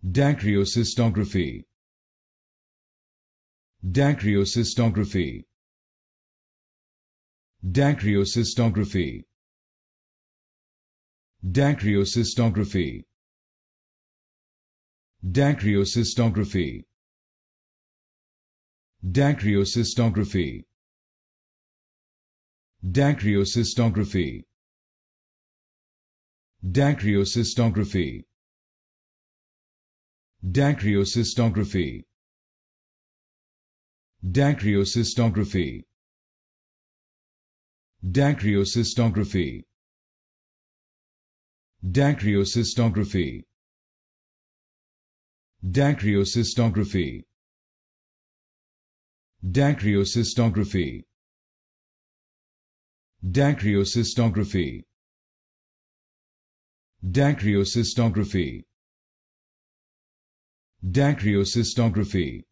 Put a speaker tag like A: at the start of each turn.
A: Dacryocystography. Dacryocystography. Dacryocystography. Dacryocystography. Dacryocystography. Dacryocystography. Dacryocystography. Dacryocystography. Dacryocystography. Dacryocystography. Dacryocystography. Dacryocystography. Dacryocystography. Dacryocystography. Dacryocystography. Dacryocystography. Dacryocystography.